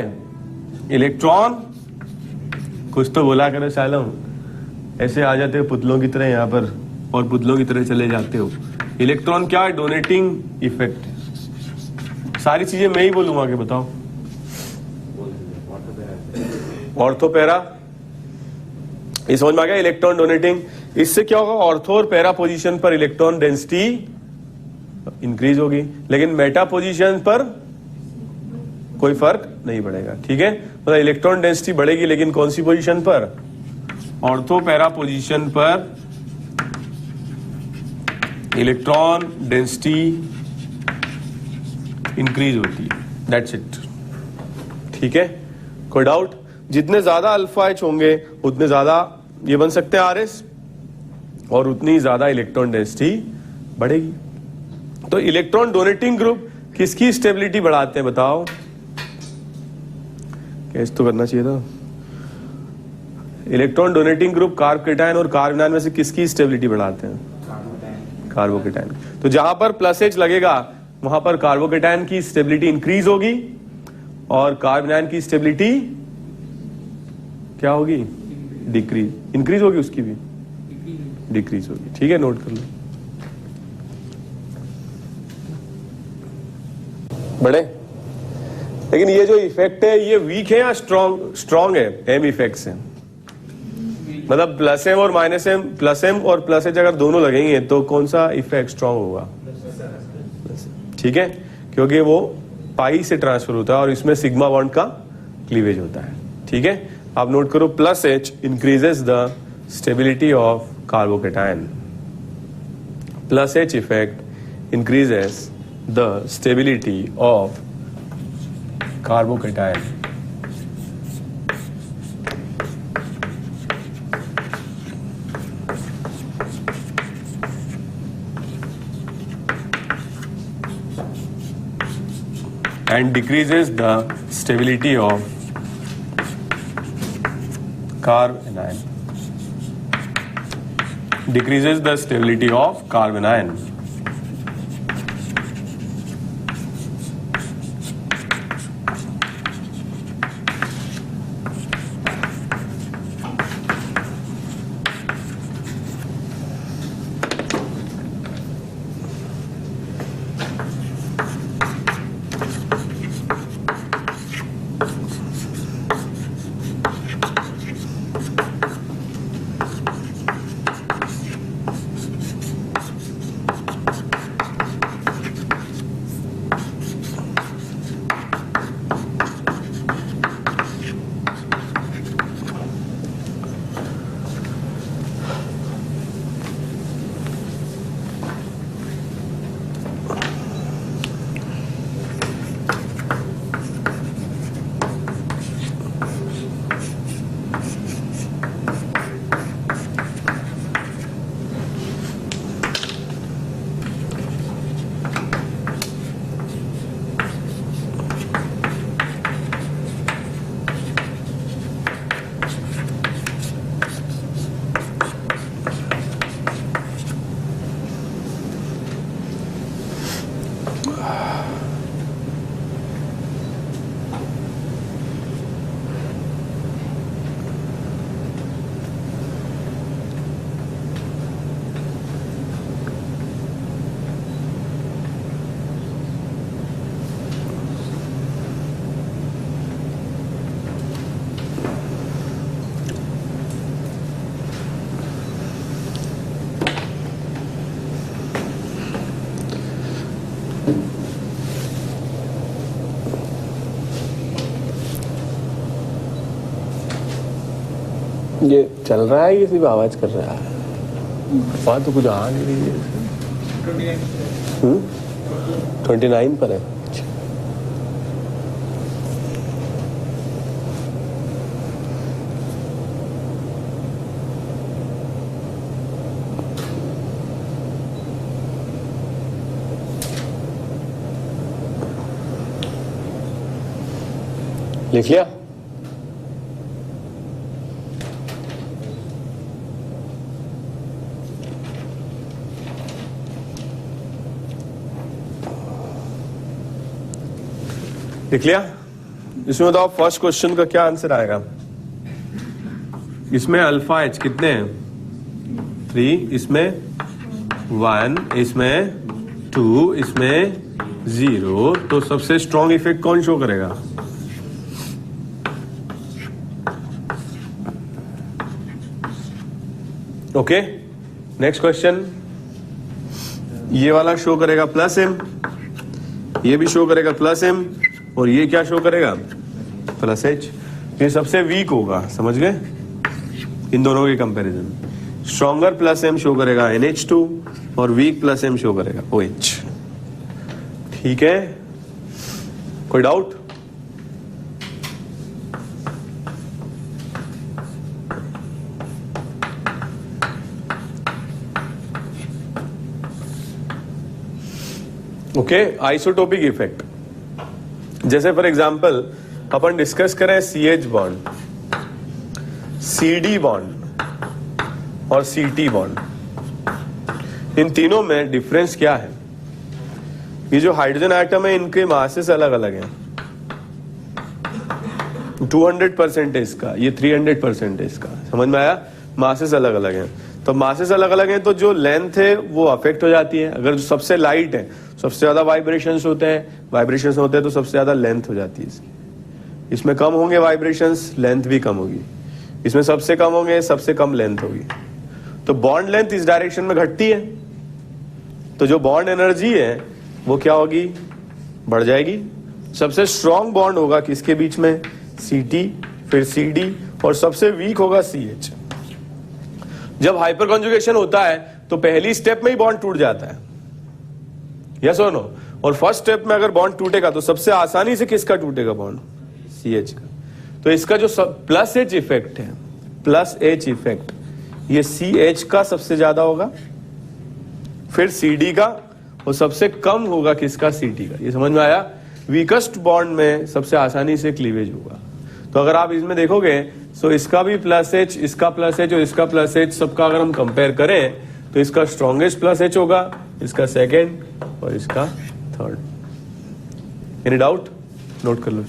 Speaker 1: इलेक्ट्रॉन। कुछ तो बोला करो सालों, ऐसे आ जाते हो पुतलों की तरह यहाँ पर और पुतलों की तरह चले जाते हो। इलेक्ट्रॉन क्या है? Donating effect. सारी चीजें मैं ही बोलूंगा कि बताओ। ऑर्थो पैरा, ये समझ में आ गया? Electron donating. इससे क्या होगा? ऑर्थो और पैरा पोजीशन पर इलेक्ट्रॉन डेंसिटी इंक्रीज होगी, लेकिन मेटा पोजीशन पर कोई फर्क नहीं पड़ेगा, ठीक है। मतलब इलेक्ट्रॉन डेंसिटी बढ़ेगी, लेकिन कौन सी पोजीशन पर? ऑर्थो पैरा पोजीशन पर इलेक्ट्रॉन डेंसिटी इंक्रीज होती है। दैट्स इट, ठीक है। कोई डाउट? जितने ज्यादा अल्फा एच होंगे उतने ज्यादा ये बन सकते हैं आरएस, और उतनी ज्यादा इलेक्ट्रॉन डेंसिटी बढ़ेगी। तो इलेक्ट्रॉन डोनेटिंग ग्रुप किसकी स्टेबिलिटी बढ़ाते हैं बताओ? कैसे तो करना चाहिए था। इलेक्ट्रॉन डोनेटिंग ग्रुप कार्बोकेटायन और कार्बोनायन में से किसकी स्टेबिलिटी बढ़ाते हैं? कार्बोकेटायन। तो जहां पर प्लस एच लगेगा वहां पर कार्बोकेटायन की स्टेबिलिटी इंक्रीज होगी और कार्बोनायन की स्टेबिलिटी क्या होगी? डिक्रीज। इंक्रीज होगी, उसकी भी डिक्रीज होगी, ठीक है। नोट कर लो। बड़े, लेकिन ये जो इफेक्ट है ये वीक है या स्ट्रॉन्ग? स्ट्रॉन्ग है। एम इफेक्ट से मतलब प्लस एम और माइनस एम, प्लस एम और प्लस एच अगर दोनों लगेंगे तो कौन सा इफेक्ट स्ट्रांग होगा? ठीक है, क्योंकि वो पाई से ट्रांसफर होता है और इसमें सिग्मा बॉन्ड का क्लीवेज होता है। ठीक है, आप नोट करो, plus H increases the stability of carbocation. Plus H effect increases the stability of carbocation. And decreases the stability of carbanion. Decreases the stability of carbanion. ये चल रहा है, ये सिर्फ आवाज कर रहा है, वहां तो कुछ आ नहीं रही है। 29 पर है। लिख लिया? लिख लिया? इसमें बताओ फर्स्ट क्वेश्चन का क्या आंसर आएगा? इसमें अल्फा एच कितने हैं? 3, इसमें 1, इसमें 2, इसमें 0। तो सबसे स्ट्रॉन्ग इफेक्ट कौन शो करेगा? Okay, next question. ये वाला शो करेगा प्लस एम, ये भी शो करेगा प्लस एम, और ये क्या शो करेगा? Plus H. ये सबसे वीक होगा, समझ गए? इन दोनों के comparison stronger plus M show करेगा NH2 और वीक प्लस एम शो करेगा OH। ठीक है, कोई डाउट? Okay, isotopic effect. जैसे फॉर एग्जांपल अपन डिस्कस करें CH बॉन्ड, CD बॉन्ड और CT बॉन्ड। इन तीनों में डिफरेंस क्या है? ये जो हाइड्रोजन एटम है इनके मासेस अलग अलग हैं। 200% है इसका, ये 300% है इसका। समझ में आया? मासेस अलग अलग हैं। तो मासेस अलग अलग हैं तो जो लेंथ है वो अफेक्ट हो जाती है। अगर जो सबसे लाइट है, सबसे ज्यादा वाइब्रेशंस होते हैं तो सबसे ज्यादा लेंथ हो जाती है इसकी। इसमें कम होंगे वाइब्रेशंस, लेंथ भी कम होगी। इसमें सबसे कम होंगे, सबसे कम लेंथ होगी, तो बॉन्ड लेंथ इस डायरेक्शन में घटती है, तो जो बॉन्ड एनर्जी है वो क्या होगी, बढ़ जाएगी। सबसे स्ट्रॉन्ग बॉन्ड होगा किसके बीच में, Ct, फिर Cd, और सबसे वीक होगा CH। जब हाइपर कॉन्जुगेशन होता है तो पहली स्टेप में ही बॉन्ड टूट जाता है, यस और नो, और फर्स्ट स्टेप में अगर बॉन्ड टूटेगा तो सबसे आसानी से किसका टूटेगा बॉन्ड, CH का। तो इसका जो प्लस H इफेक्ट है, प्लस H इफेक्ट, ये CH का सबसे ज्यादा होगा, फिर CD का, और सबसे कम होगा किसका, Ct का। ये समझ में आया। वीकेस्ट बॉन्ड में सबसे आसानी से क्लीवेज होगा। तो अगर आप इसमें देखोगे तो इसका भी प्लस H, इसका प्लस H और इसका प्लस H, सबका अगर हम कंपेयर करें तो इसका स्ट्रॉन्गेस्ट प्लस H होगा, इसका सेकेंड और इसका थर्ड। एनी डाउट, नोट कर लो।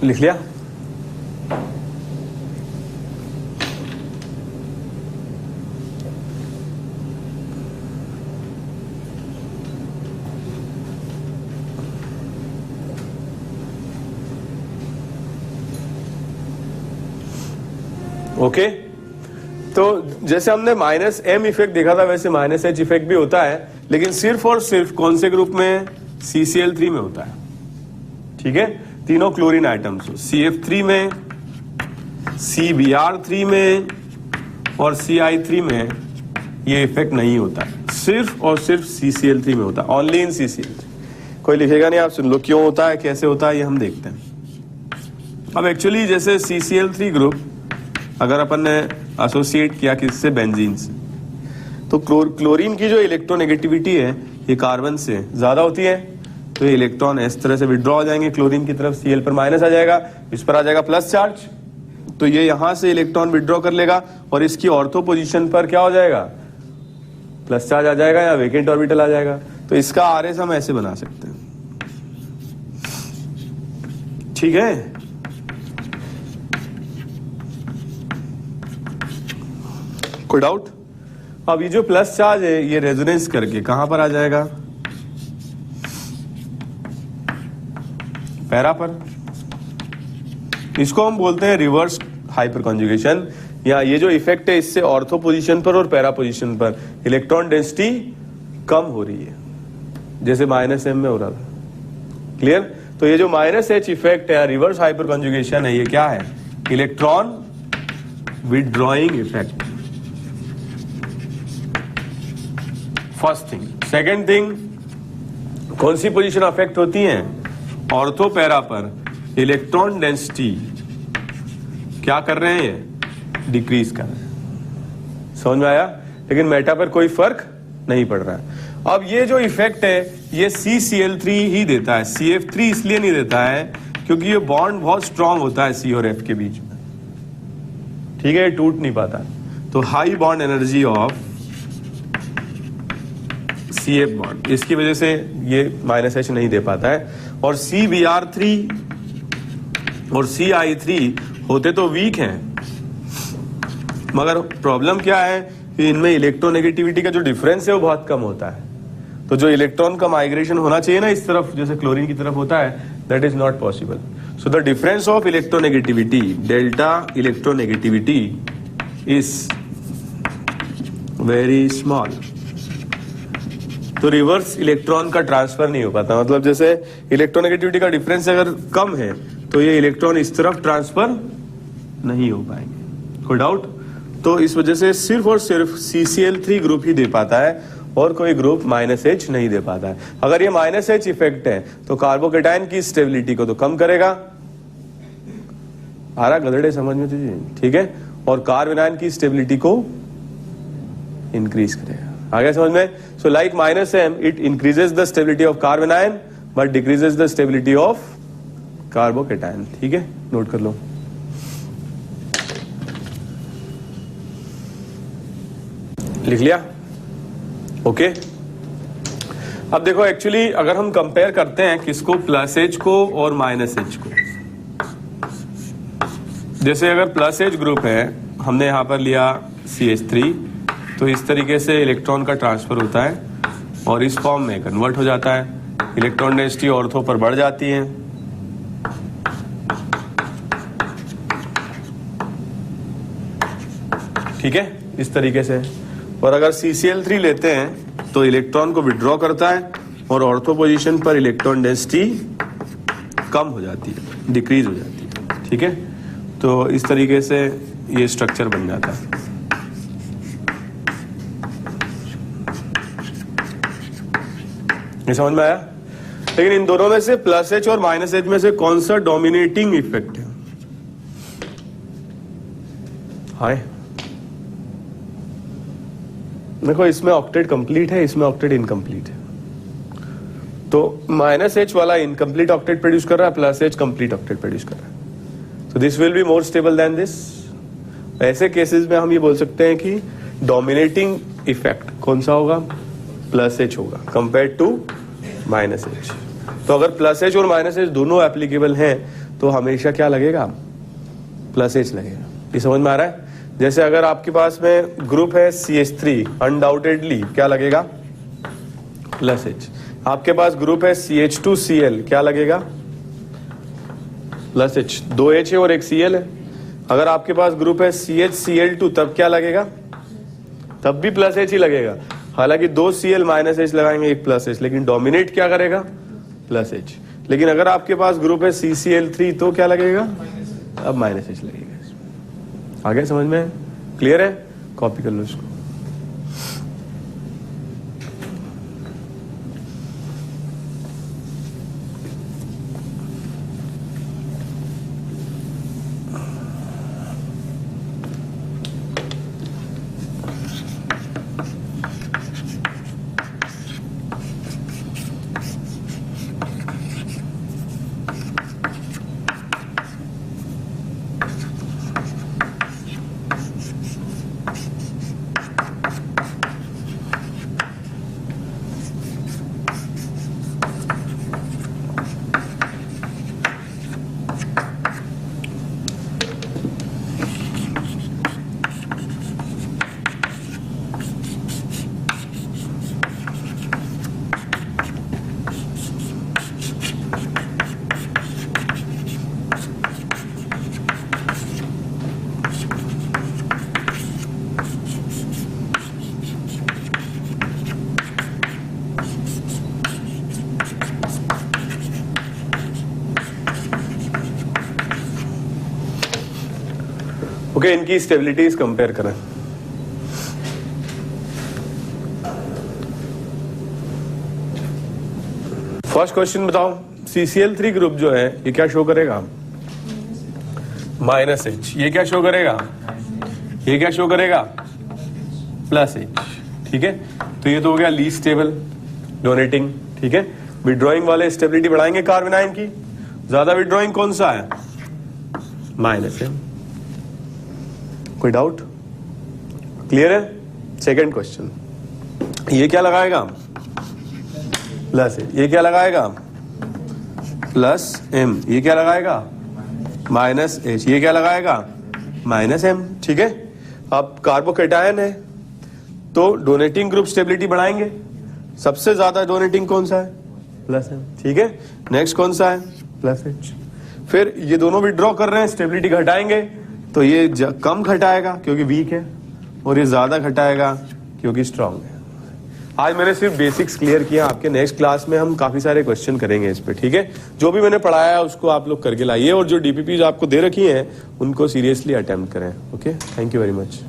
Speaker 1: लिख लिया। ओके, तो जैसे हमने माइनस एम इफेक्ट देखा था वैसे माइनस एच इफेक्ट भी होता है, लेकिन सिर्फ और सिर्फ कौन से ग्रुप में, CCl3 में होता है। ठीक है, तीनों क्लोरीन आइटम्स, CF3 में, CBr3 में और CI3 में ये इफेक्ट नहीं होता है, सिर्फ और सिर्फ CCl3 में होता है, ओनली इन CCl3। कोई लिखेगा नहीं, आप सुन लो क्यों होता है, कैसे होता है, ये हम देखते हैं। अब एक्चुअली जैसे CCl3 ग्रुप अगर अपन ने एसोसिएट किया किससे, बेंजीन से, तो क्लोरीन की जो इलेक्ट्रोनेगेटिविटी है ये कार्बन से ज्यादा होती है, तो ये इलेक्ट्रॉन इस तरह से विड्रॉ हो जाएंगे क्लोरीन की तरफ, Cl पर माइनस आ जाएगा, इस पर आ जाएगा प्लस चार्ज, तो ये यहां से इलेक्ट्रॉन विड्रॉ कर लेगा और इसकी ऑर्थो पोजीशन पर क्या हो जाएगा, प्लस चार्ज आ जाएगा या वेकेंट ऑर्बिटल आ जाएगा। तो इसका आरएस हम ऐसे बना सकते हैं। ठीक है, कोई डाउट? अब ये जो प्लस चार्ज है ये रेजोनेंस करके कहां पर आ जाएगा, पैरा पर। इसको हम बोलते हैं रिवर्स हाइपर कॉन्जुगेशन, या ये जो इफेक्ट है इससे ऑर्थो पोजीशन पर और पैरा पोजीशन पर इलेक्ट्रॉन डेंसिटी कम हो रही है, जैसे माइनस एम में हो रहा था। क्लियर? तो ये जो माइनस एच इफेक्ट है, रिवर्स हाइपर कॉन्जुगेशन है, ये क्या है, electron withdrawing effect. First thing. Second thing, कौन सी पोजीशन अफेक्ट होती है, ऑर्थो पैरा पर इलेक्ट्रॉन डेंसिटी क्या कर रहे हैं, डिक्रीज कर रहे हैं। समझ में आया? लेकिन मेटा पर कोई फर्क नहीं पड़ रहा है। अब ये जो इफेक्ट है ये CCl3 ही देता है, CF3 इसलिए नहीं देता है क्योंकि ये बॉन्ड बहुत स्ट्रांग होता है C और F के बीच में। ठीक है, टूट नहीं पाता। तो high bond energy of CF bond, इसकी वजह से ये माइनस एच नहीं दे पाता है। और CBr3 और CI3 होते तो वीक हैं, मगर प्रॉब्लम क्या है कि इनमें इलेक्ट्रोनेगेटिविटी का जो डिफरेंस है वो बहुत कम होता है। तो जो इलेक्ट्रॉन का माइग्रेशन होना चाहिए ना इस तरफ, जैसे क्लोरीन की तरफ होता है, that is not possible. So the difference of electronegativity, delta electronegativity is very small. तो रिवर्स इलेक्ट्रॉन का ट्रांसफर नहीं हो पाता। मतलब जैसे इलेक्ट्रोनेगेटिविटी का डिफरेंस अगर कम है तो ये इलेक्ट्रॉन इस तरफ ट्रांसफर नहीं हो पाएंगे। कोई डाउट? तो इस वजह से सिर्फ और सिर्फ CCl3 ग्रुप ही दे पाता है और कोई ग्रुप माइनस एच नहीं दे पाता है। अगर ये माइनस एच इफेक्ट है तो कार्बोकेटाइन की स्टेबिलिटी को तो कम करेगा, आ रहा गधेड़े समझ में तुझे, ठीक है। और कार्बोनाइन की स्टेबिलिटी को इंक्रीज करेगा, आ गया समझ में। So like minus M it increases the stability of carbanion but decreases the stability of carbocation, ठीक है, नोट कर लो। लिख लिया, ओके। अब देखो एक्चुअली अगर हम कंपेयर करते हैं किसको, प्लस एच को और माइनस एच को। जैसे अगर प्लस एच ग्रुप है, हमने यहां पर लिया CH3, तो इस तरीके से इलेक्ट्रॉन का ट्रांसफर होता है और इस फॉर्म में कन्वर्ट हो जाता है। इलेक्ट्रॉन डेंसिटी ऑर्थो पर बढ़ जाती है, ठीक है, इस तरीके से। और अगर CCl3 लेते हैं तो इलेक्ट्रॉन को विड्रॉ करता है और ऑर्थो पोजीशन पर इलेक्ट्रॉन डेंसिटी कम हो जाती है, डिक्रीज हो जाती है, ठीक है। तो इस तरीके से ये स्ट्रक्चर बन जाता है। ये समझ में आया। लेकिन इन दोनों में से प्लस एच और माइनस एच में से कौन सा डोमिनेटिंग इफेक्ट है? हाय, देखो इसमें ऑक्टेट कंप्लीट है, इसमें ऑक्टेट इनकम्प्लीट है। तो माइनस एच वाला इनकम्प्लीट ऑक्टेट प्रोड्यूस कर रहा है, plus H complete octet produce कर रहा है। तो this will be more stable then this. ऐसे केसेस में हम ये बोल सकते हैं कि डोमिनेटिंग इफेक्ट कौन सा होगा, प्लस एच होगा कंपेयर टू माइनस एच। तो अगर प्लस एच और माइनस एच दोनों एप्लीकेबल हैं तो हमेशा क्या लगेगा, प्लस एच लगेगा। ये समझ में आ रहा है। जैसे अगर आपके पास में ग्रुप है CH3, अनडाउटेडली क्या लगेगा, प्लस एच। आपके पास ग्रुप है CH2Cl, क्या लगेगा, प्लस एच। 2 H है और एक Cl है। अगर आपके पास ग्रुप है CHCl2, तब क्या लगेगा, तब भी प्लस एच ही लगेगा। हालांकि 2 Cl माइनस एच लगाएंगे, एक प्लस एच, लेकिन डोमिनेट क्या करेगा, प्लस एच। लेकिन अगर आपके पास ग्रुप है CCl3 तो क्या लगेगा, अब माइनस एच लगेगा। आगे समझ में क्लियर है, कॉपी कर लो इसको। ओके, इनकी स्टेबिलिटीज कंपेयर करें। फर्स्ट क्वेश्चन बताओ, CCl3 ग्रुप जो है ये क्या शो करेगा, माइनस एच। ये क्या शो करेगा, ये क्या शो करेगा, प्लस एच, ठीक है। तो ये तो हो गया लीस्ट स्टेबल डोनेटिंग, ठीक है। विड्रॉइंग वाले स्टेबिलिटी बढ़ाएंगे कार्बोनाइन की, ज्यादा विड्रॉइंग कौन सा है, माइनस है। कोई डाउट, क्लियर है। सेकंड क्वेश्चन, ये क्या लगाएगा, प्लस एच। ये क्या लगाएगा, प्लस एम। ये क्या लगाएगा, माइनस एच। ये क्या लगाएगा, माइनस एम, ठीक है। अब कार्बोकेटायन है तो डोनेटिंग ग्रुप स्टेबिलिटी बढ़ाएंगे। सबसे ज्यादा डोनेटिंग कौन सा है, प्लस एम, ठीक है। नेक्स्ट कौन सा है, प्लस एच। फिर ये दोनों विड्रॉ कर रहे हैं, स्टेबिलिटी घटाएंगे तो ये कम घटाएगा क्योंकि वीक है, और ये ज्यादा घटाएगा क्योंकि स्ट्रांग है। आज मैंने सिर्फ बेसिक्स क्लियर किया। आपके नेक्स्ट क्लास में हम काफी सारे क्वेश्चन करेंगे इस पे, ठीक है। जो भी मैंने पढ़ाया है उसको आप लोग करके लाइए, और जो DPPs आपको दे रखी हैं उनको सीरियसली अटेम्प्ट करें। Okay, thank you very much.